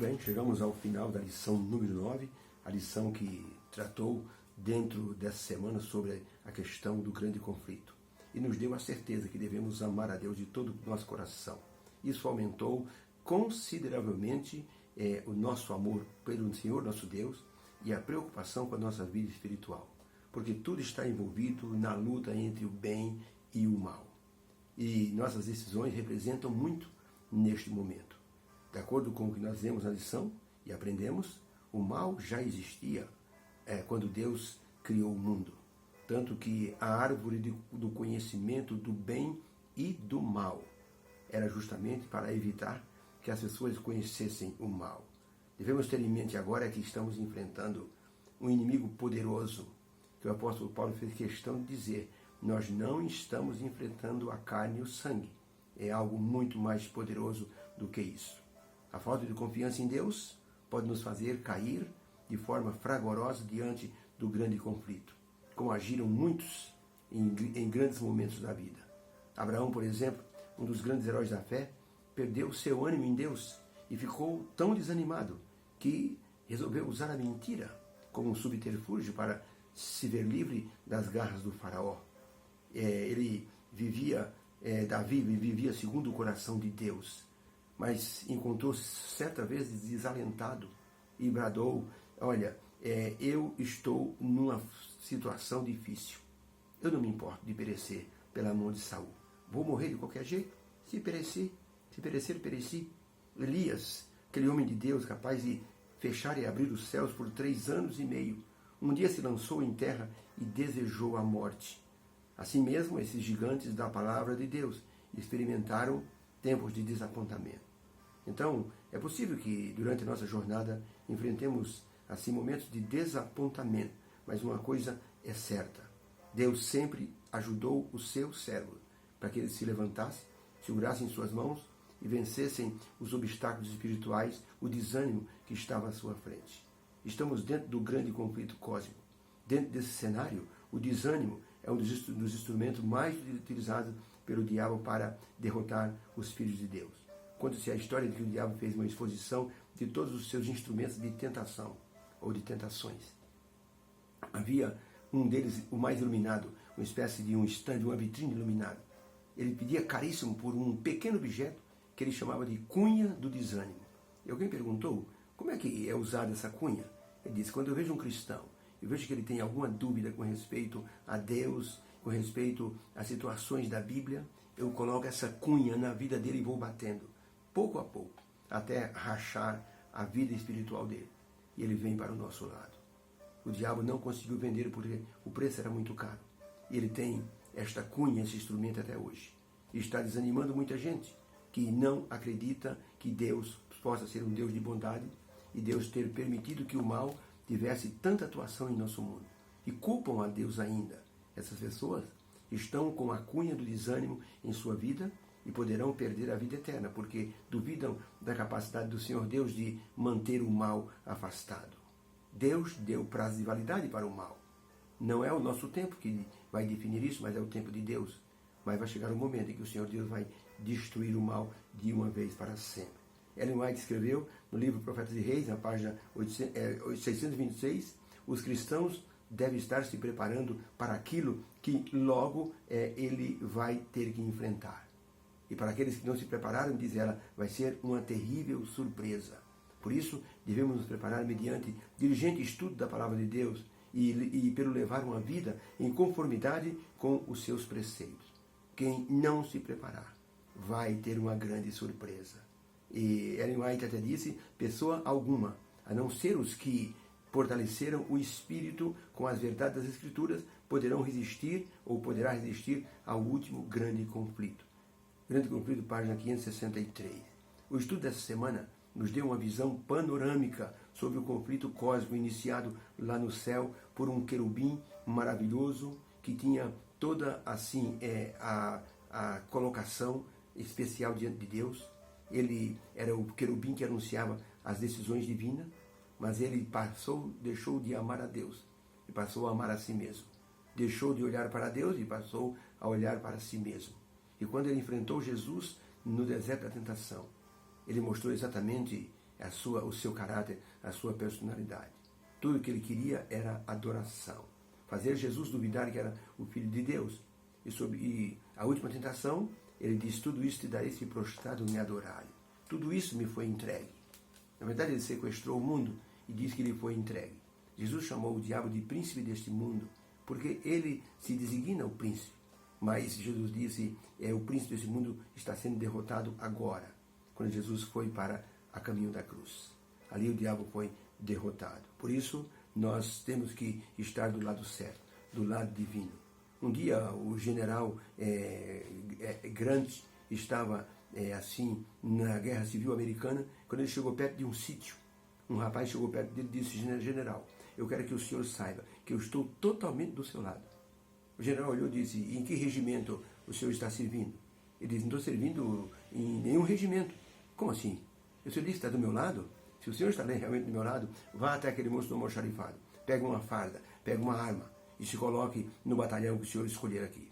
Bem, chegamos ao final da lição número 9, a lição que tratou dentro dessa semana sobre a questão do grande conflito. E nos deu a certeza que devemos amar a Deus de todo o nosso coração. Isso aumentou consideravelmente o nosso amor pelo Senhor nosso Deus e a preocupação com a nossa vida espiritual. Porque tudo está envolvido na luta entre o bem e o mal. E nossas decisões representam muito neste momento. De acordo com o que nós vemos na lição e aprendemos, o mal já existia quando Deus criou o mundo. Tanto que a árvore do conhecimento do bem e do mal era justamente para evitar que as pessoas conhecessem o mal. Devemos ter em mente agora que estamos enfrentando um inimigo poderoso, que o apóstolo Paulo fez questão de dizer: nós não estamos enfrentando a carne e o sangue. É algo muito mais poderoso do que isso. A falta de confiança em Deus pode nos fazer cair de forma fragorosa diante do grande conflito, como agiram muitos em grandes momentos da vida. Abraão, por exemplo, um dos grandes heróis da fé, perdeu seu ânimo em Deus e ficou tão desanimado que resolveu usar a mentira como um subterfúgio para se ver livre das garras do faraó. Davi vivia segundo o coração de Deus, mas encontrou-se certa vez desalentado e bradou: olha, eu estou numa situação difícil. Eu não me importo de perecer pela mão de Saul. Vou morrer de qualquer jeito. Se perecer, pereci. Elias, aquele homem de Deus capaz de fechar e abrir os céus por 3 anos e meio, um dia se lançou em terra e desejou a morte. Assim mesmo, esses gigantes da palavra de Deus experimentaram tempos de desapontamento. Então, é possível que durante a nossa jornada enfrentemos assim momentos de desapontamento, mas uma coisa é certa: Deus sempre ajudou o seu servo para que ele se levantasse, segurasse em suas mãos e vencessem os obstáculos espirituais, o desânimo que estava à sua frente. Estamos dentro do grande conflito cósmico. Dentro desse cenário, o desânimo é um dos instrumentos mais utilizados pelo diabo para derrotar os filhos de Deus. Conta-se a história de que o diabo fez uma exposição de todos os seus instrumentos de tentação ou de tentações. Havia um deles, o mais iluminado, uma espécie de um stand, uma vitrine iluminada. Ele pedia caríssimo por um pequeno objeto que ele chamava de cunha do desânimo. E alguém perguntou: como é que é usada essa cunha? Ele disse: quando eu vejo um cristão, eu vejo que ele tem alguma dúvida com respeito a Deus, com respeito às situações da Bíblia, eu coloco essa cunha na vida dele e vou batendo, pouco a pouco, até rachar a vida espiritual dele. E ele vem para o nosso lado. O diabo não conseguiu vender porque o preço era muito caro. E ele tem esta cunha, esse instrumento até hoje. E está desanimando muita gente que não acredita que Deus possa ser um Deus de bondade e Deus ter permitido que o mal tivesse tanta atuação em nosso mundo. E culpam a Deus ainda. Essas pessoas estão com a cunha do desânimo em sua vida e poderão perder a vida eterna, porque duvidam da capacidade do Senhor Deus de manter o mal afastado. Deus deu prazo de validade para o mal. Não é o nosso tempo que vai definir isso, mas é o tempo de Deus. Mas vai chegar um momento em que o Senhor Deus vai destruir o mal de uma vez para sempre. Ellen White escreveu no livro Profetas e Reis, na página 626, os cristãos devem estar se preparando para aquilo que logo ele vai ter que enfrentar. E para aqueles que não se prepararam, diz ela, vai ser uma terrível surpresa. Por isso, devemos nos preparar mediante diligente estudo da palavra de Deus e pelo levar uma vida em conformidade com os seus preceitos. Quem não se preparar vai ter uma grande surpresa. E Ellen White até disse: pessoa alguma, a não ser os que fortaleceram o espírito com as verdades das Escrituras, poderão resistir ou poderá resistir ao último grande conflito. Grande conflito, página 563. O estudo dessa semana nos deu uma visão panorâmica sobre o conflito cósmico iniciado lá no céu por um querubim maravilhoso que tinha toda assim a colocação especial diante de Deus. Ele era o querubim que anunciava as decisões divinas, mas ele deixou de amar a Deus e passou a amar a si mesmo. Deixou de olhar para Deus e passou a olhar para si mesmo. E quando ele enfrentou Jesus no deserto da tentação, ele mostrou exatamente o seu caráter, a sua personalidade. Tudo o que ele queria era adoração. Fazer Jesus duvidar que era o Filho de Deus. E a última tentação, ele diz, tudo isso te darei se prostrado me adorarem. Tudo isso me foi entregue. Na verdade, ele sequestrou o mundo e diz que ele foi entregue. Jesus chamou o diabo de príncipe deste mundo, porque ele se designa o príncipe. Mas Jesus disse, o príncipe deste mundo está sendo derrotado agora, quando Jesus foi para a caminho da cruz. Ali o diabo foi derrotado. Por isso, nós temos que estar do lado certo, do lado divino. Um dia, o general Grant estava assim na Guerra Civil Americana, quando ele chegou perto de um sítio. Um rapaz chegou perto dele e disse, general, eu quero que o senhor saiba que eu estou totalmente do seu lado. O general olhou e disse, em que regimento o senhor está servindo? Ele disse, não estou servindo em nenhum regimento. Como assim? O senhor disse que está do meu lado? Se o senhor está realmente do meu lado, vá até aquele moço do almoxarifado, pega uma farda, pega uma arma e se coloque no batalhão que o senhor escolher aqui.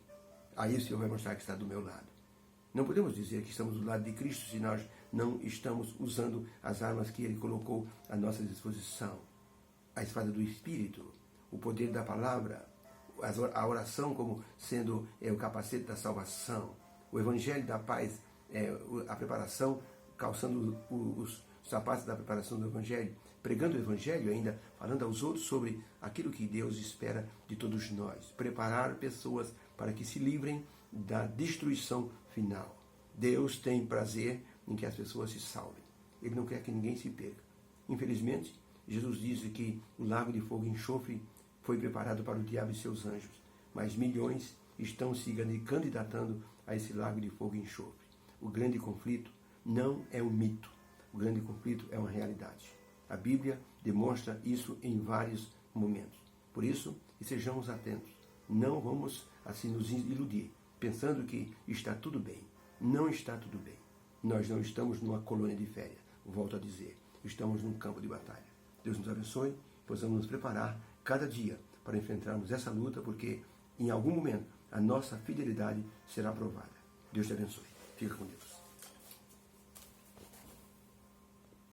Aí o senhor vai mostrar que está do meu lado. Não podemos dizer que estamos do lado de Cristo se nós não estamos usando as armas que Ele colocou à nossa disposição. A espada do Espírito, o poder da palavra, a oração como sendo o capacete da salvação, o Evangelho da paz, a preparação, calçando os sapatos da preparação do Evangelho, pregando o Evangelho ainda, falando aos outros sobre aquilo que Deus espera de todos nós. Preparar pessoas para que se livrem da destruição final. Deus tem prazer em que as pessoas se salvem. Ele não quer que ninguém se perca. Infelizmente, Jesus disse que o lago de fogo e enxofre foi preparado para o diabo e seus anjos, mas milhões estão se candidatando a esse lago de fogo e enxofre. O grande conflito não é um mito. O grande conflito é uma realidade. A Bíblia demonstra isso em vários momentos. Por isso, sejamos atentos. Não vamos assim nos iludir, pensando que está tudo bem. Não está tudo bem. Nós não estamos numa colônia de férias. Volto a dizer, estamos num campo de batalha. Deus nos abençoe, possamos nos preparar cada dia para enfrentarmos essa luta, porque em algum momento a nossa fidelidade será provada. Deus te abençoe. Fica com Deus.